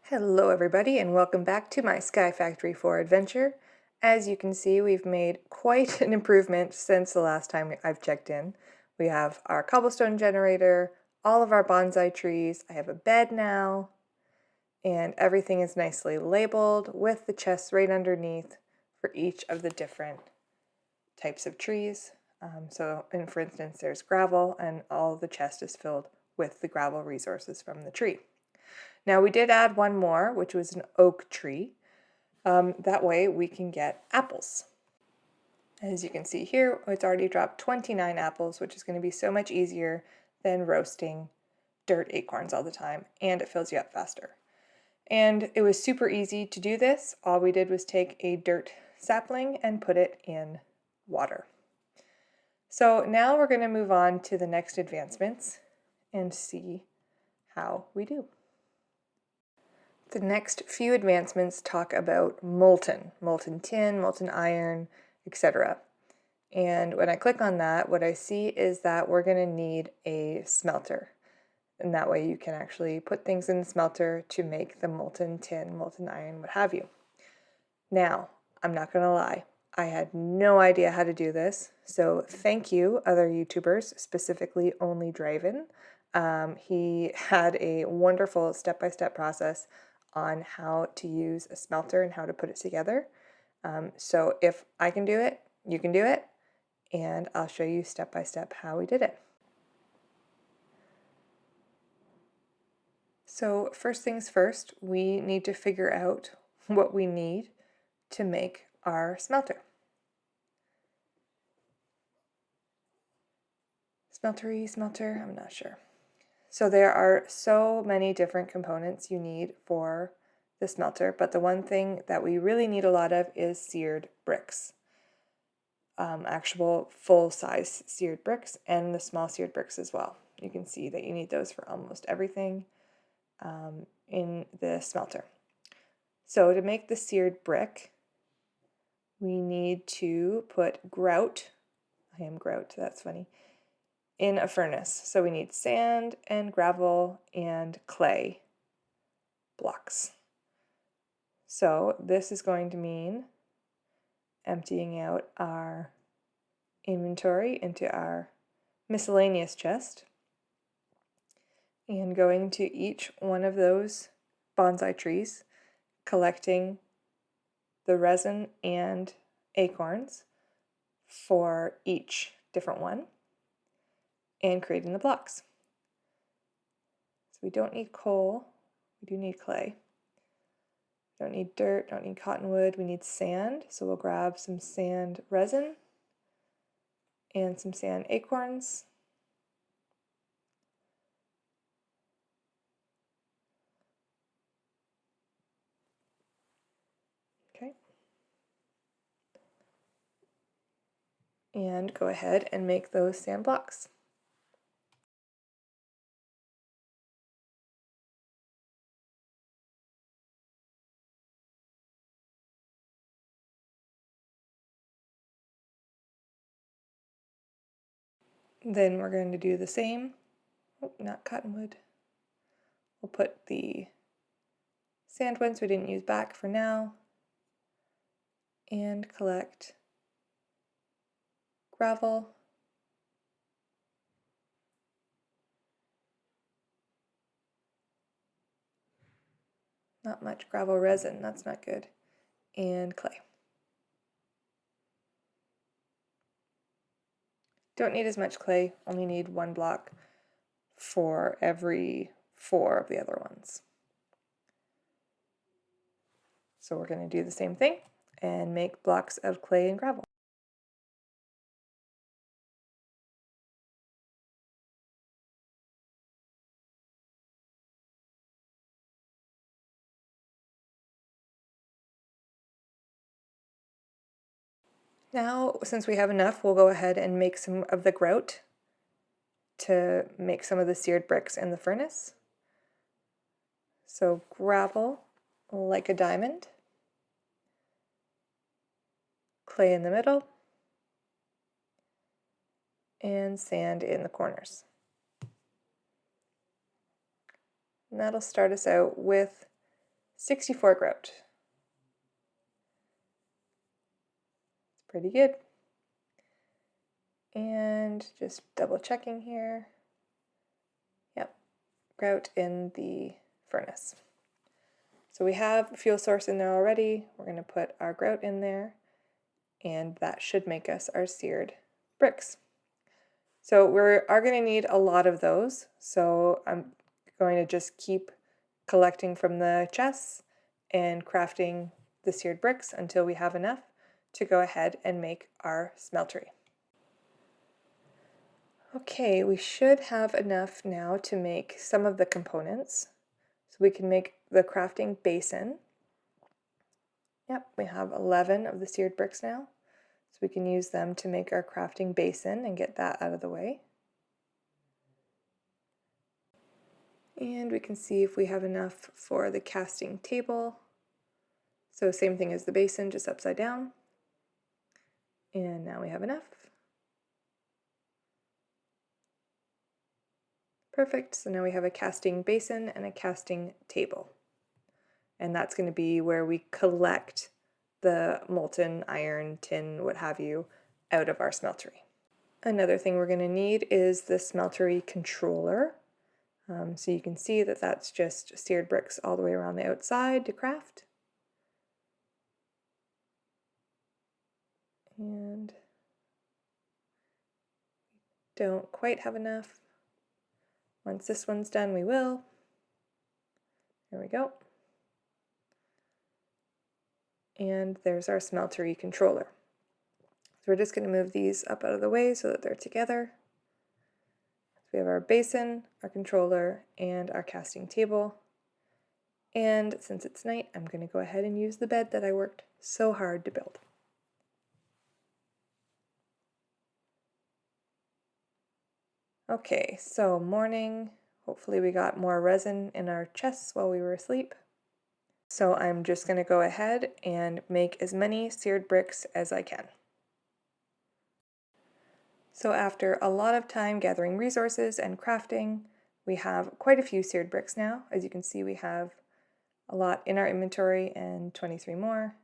Hello everybody and welcome back to my Skyfactory 4 adventure. As you can see, we've made quite an improvement since the last time I've checked in. We have our cobblestone generator, all of our bonsai trees, I have a bed now, and everything is nicely labeled with the chests right underneath for each of the different types of trees. For instance, there's gravel and all the chest is filled with the gravel resources from the tree. Now we did add one more, which was an oak tree. That way we can get apples. As you can see here, it's already dropped 29 apples, which is going to be so much easier than roasting dirt acorns all the time, and it fills you up faster. And it was super easy to do this. All we did was take a dirt sapling and put it in water. So now we're going to move on to the next advancements and see how we do. The next few advancements talk about molten tin, molten iron, etc. And when I click on that, what I see is that we're going to need a smelter. And that way you can actually put things in the smelter to make the molten tin, molten iron, what have you. Now, I'm not going to lie, I had no idea how to do this. So thank you, other YouTubers, specifically Only Draven. He had a wonderful step-by-step process on how to use a smelter and how to put it together. So if I can do it, you can do it, and I'll show you step by step how we did it. So first things first, we need to figure out what we need to make our smelter. Smelter, I'm not sure. So there are so many different components you need for the smelter, but the one thing that we really need a lot of is seared bricks. Actual full-size seared bricks and the small seared bricks as well. You can see that you need those for almost everything in the smelter. So to make the seared brick, we need to put grout, that's funny, in a furnace. So we need sand and gravel and clay blocks. So this is going to mean emptying out our inventory into our miscellaneous chest and going to each one of those bonsai trees, collecting the resin and acorns for each different one and creating the blocks. So we don't need coal, we do need clay. Don't need dirt, don't need cottonwood, we need sand. So we'll grab some sand resin and some sand acorns. Okay. And go ahead and make those sand blocks. Then we're going to do the same. Oh, not cottonwood. We'll put the sand ones we didn't use back for now and collect gravel, not much gravel resin, that's not good, and clay. Don't need as much clay, only need one block for every 4 of the other ones. So we're going to do the same thing and make blocks of clay and gravel. Now, since we have enough, we'll go ahead and make some of the grout to make some of the seared bricks in the furnace. So gravel like a diamond, clay in the middle, and sand in the corners. And that'll start us out with 64 grout. It's pretty good. And just double checking here. Yep, grout in the furnace. So we have a fuel source in there already. We're going to put our grout in there, and that should make us our seared bricks. So we are going to need a lot of those. So I'm going to just keep collecting from the chests and crafting the seared bricks until we have enough to go ahead and make our smeltery. Okay, we should have enough now to make some of the components. So we can make the crafting basin. Yep, we have 11 of the seared bricks now. So we can use them to make our crafting basin and get that out of the way. And we can see if we have enough for the casting table. So same thing as the basin, just upside down. And now we have enough. Perfect, so now we have a casting basin and a casting table. And that's going to be where we collect the molten iron, tin, what have you, out of our smeltery. Another thing we're going to need is the smeltery controller. So you can see that that's just seared bricks all the way around the outside to craft. And don't quite have enough. Once this one's done, we will. There we go. And there's our smeltery controller. So we're just going to move these up out of the way so that they're together. So we have our basin, our controller, and our casting table. And since it's night, I'm going to go ahead and use the bed that I worked so hard to build. Okay, so morning. Hopefully we got more resin in our chests while we were asleep. So I'm just going to go ahead and make as many seared bricks as I can. So after a lot of time gathering resources and crafting, we have quite a few seared bricks now. As you can see, we have a lot in our inventory and 23 more.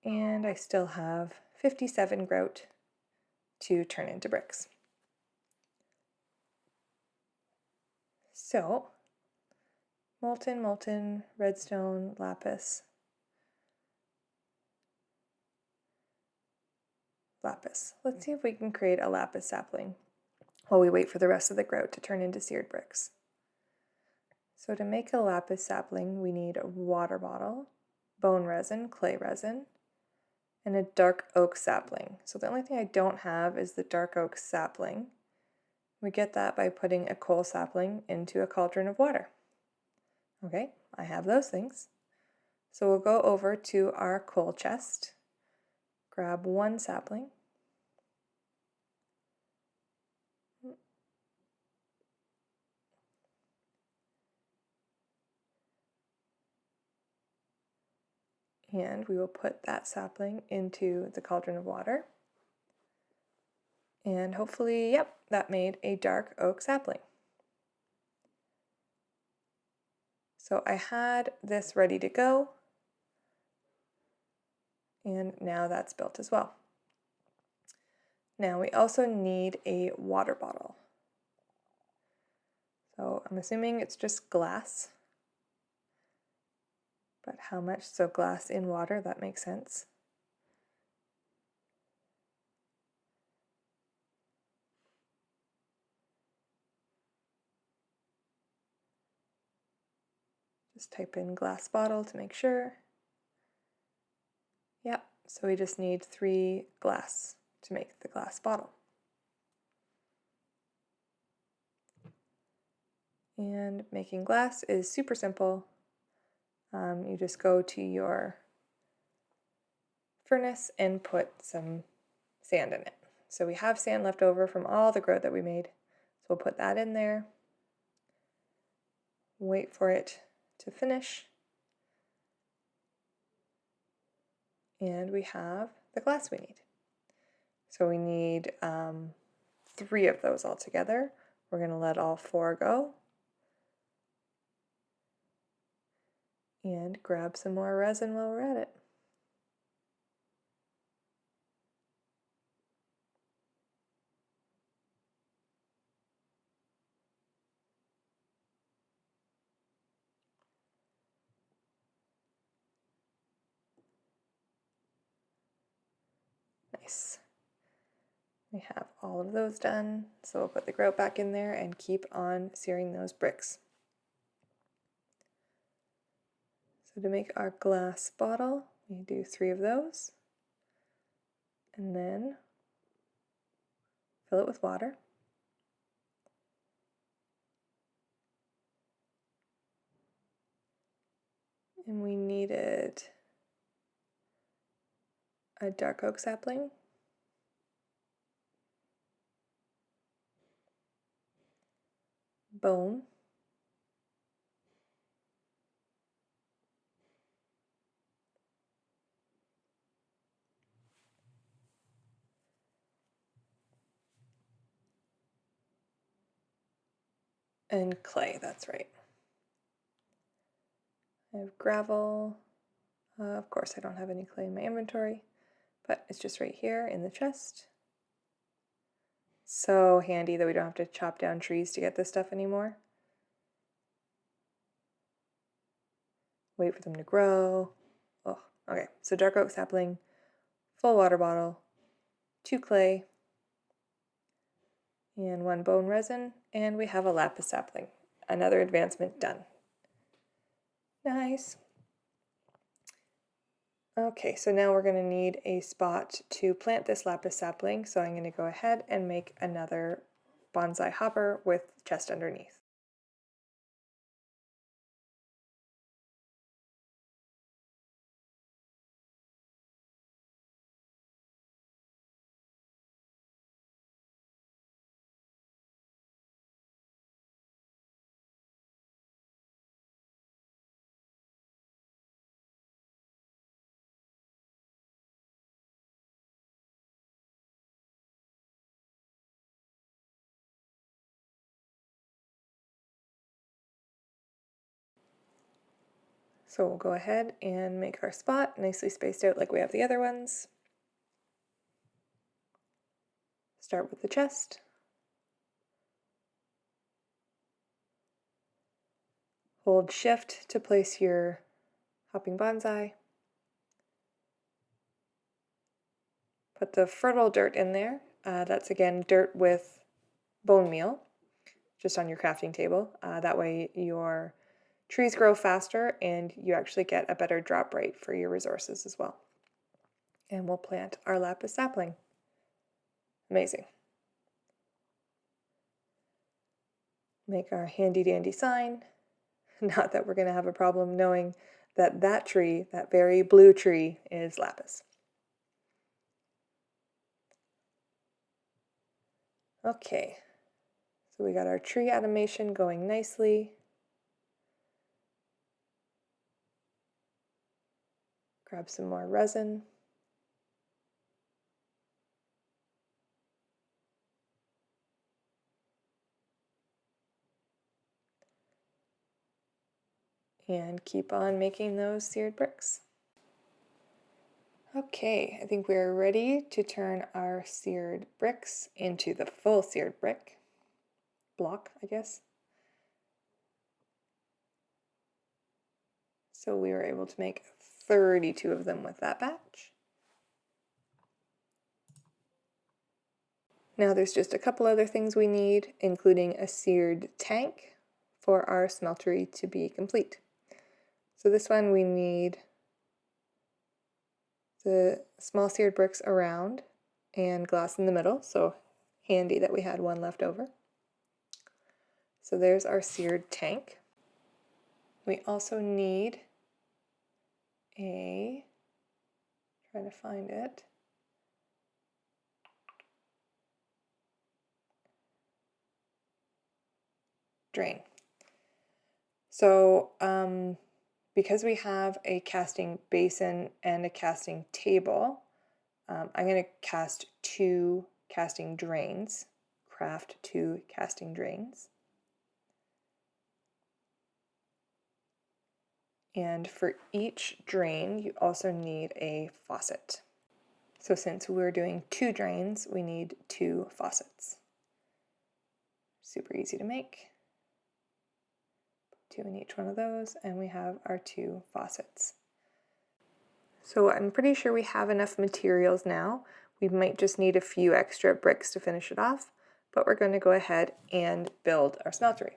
And I still have 57 grout to turn into bricks. So, molten, redstone, lapis, lapis. Let's see if we can create a lapis sapling while we wait for the rest of the grout to turn into seared bricks. So to make a lapis sapling, we need a water bottle, bone resin, clay resin, and a dark oak sapling. So the only thing I don't have is the dark oak sapling. We get that by putting a coal sapling into a cauldron of water. Okay, I have those things. So we'll go over to our coal chest, grab one sapling, and we will put that sapling into the cauldron of water. And hopefully, yep, that made a dark oak sapling. So I had this ready to go, and now that's built as well. Now we also need a water bottle. So I'm assuming it's just glass, but how much? So glass in water, that makes sense. Just type in glass bottle to make sure. Yep, so we just need 3 glass to make the glass bottle. And making glass is super simple. You just go to your furnace and put some sand in it. So we have sand left over from all the grout that we made. So we'll put that in there. Wait for it to finish. And we have the glass we need. So we need 3 of those altogether. We're going to let all 4 go. and grab some more resin while we're at it. Nice. We have all of those done, so we'll put the grout back in there and keep on searing those bricks. So to make our glass bottle, we do 3 of those, and then fill it with water. And we needed a dark oak sapling, bone, and clay, that's right. I have gravel. Of course, I don't have any clay in my inventory, but it's just right here in the chest. So handy that we don't have to chop down trees to get this stuff anymore. Wait for them to grow. Oh, okay. So dark oak sapling, full water bottle, 2 clay, and 1 bone resin, and we have a lapis sapling. Another advancement done. Nice. Okay, so now we're going to need a spot to plant this lapis sapling, so I'm going to go ahead and make another bonsai hopper with chest underneath. So we'll go ahead and make our spot nicely spaced out like we have the other ones. Start with the chest. Hold shift to place your hopping bonsai. Put the fertile dirt in there. That's again dirt with bone meal, just on your crafting table. That way your trees grow faster and you actually get a better drop rate for your resources as well. And we'll plant our lapis sapling. Amazing. Make our handy dandy sign. Not that we're going to have a problem knowing that that tree, that very blue tree, is lapis. Okay, so we got our tree animation going nicely. Grab some more resin. And keep on making those seared bricks. Okay, I think we're ready to turn our seared bricks into the full seared brick block, I guess. So we were able to make 32 of them with that batch. Now there's just a couple other things we need, including a seared tank for our smeltery to be complete. So this one we need the small seared bricks around and glass in the middle, so handy that we had one left over. So there's our seared tank. We also need trying to find it, drain. So because we have a casting basin and a casting table, I'm going to cast 2 casting drains, craft 2 casting drains. And for each drain, you also need a faucet. So since we're doing 2 drains, we need 2 faucets. Super easy to make. 2 in each one of those, and we have our 2 faucets. So I'm pretty sure we have enough materials now. We might just need a few extra bricks to finish it off, but we're going to go ahead and build our smeltery.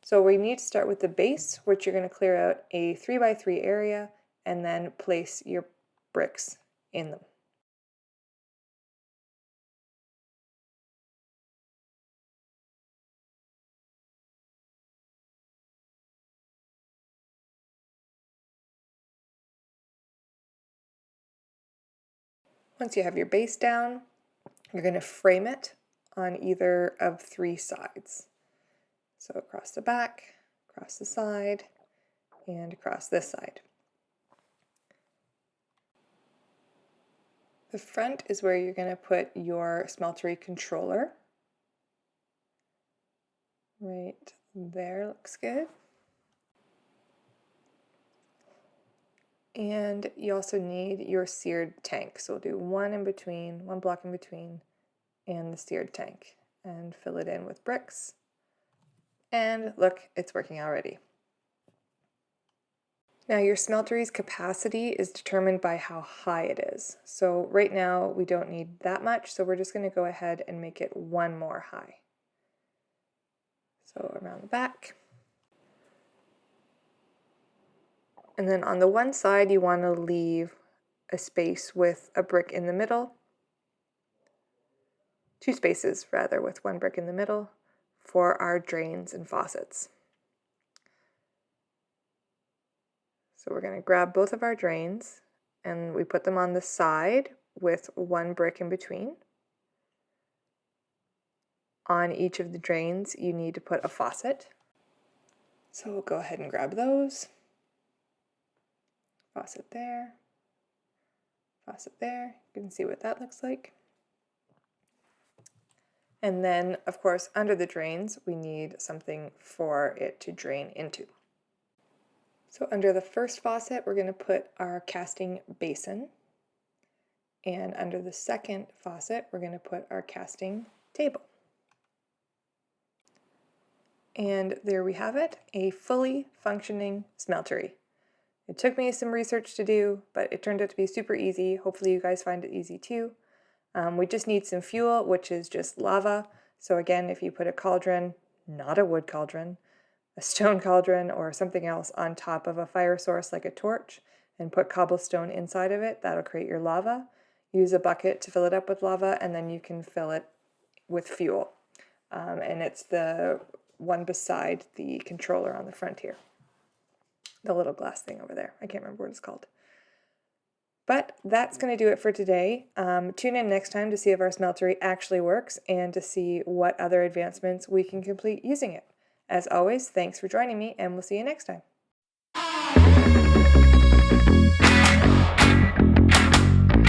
So we need to start with the base, which you're going to clear out a 3x3 area and then place your bricks in them. Once you have your base down, you're going to frame it on either of 3 sides. So across the back, across the side, and across this side. The front is where you're going to put your smeltery controller. Right there, looks good. And you also need your seared tank. So we'll do one block in between, and the seared tank, and fill it in with bricks. And look, it's working already. Now your smeltery's capacity is determined by how high it is. So right now we don't need that much, so we're just going to go ahead and make it 1 more high. So around the back. And then on the one side you want to leave a space with a brick in the middle. 2 spaces rather, with 1 brick in the middle for our drains and faucets. So we're going to grab both of our drains and we put them on the side with 1 brick in between. On each of the drains you need to put a faucet. So we'll go ahead and grab those. Faucet there. Faucet there. You can see what that looks like. And then, of course, under the drains we need something for it to drain into. So under the first faucet, we're going to put our casting basin. And under the second faucet, we're going to put our casting table. And there we have it, a fully functioning smeltery. It took me some research to do, but it turned out to be super easy. Hopefully you guys find it easy too. We just need some fuel, which is just lava. So again, if you put a cauldron, not a wood cauldron, a stone cauldron or something else on top of a fire source like a torch and put cobblestone inside of it, that'll create your lava. Use a bucket to fill it up with lava, and then you can fill it with fuel. And it's the one beside the controller on the front here. The little glass thing over there. I can't remember what it's called. But that's going to do it for today. Tune in next time to see if our smeltery actually works and to see what other advancements we can complete using it. As always, thanks for joining me, and we'll see you next time.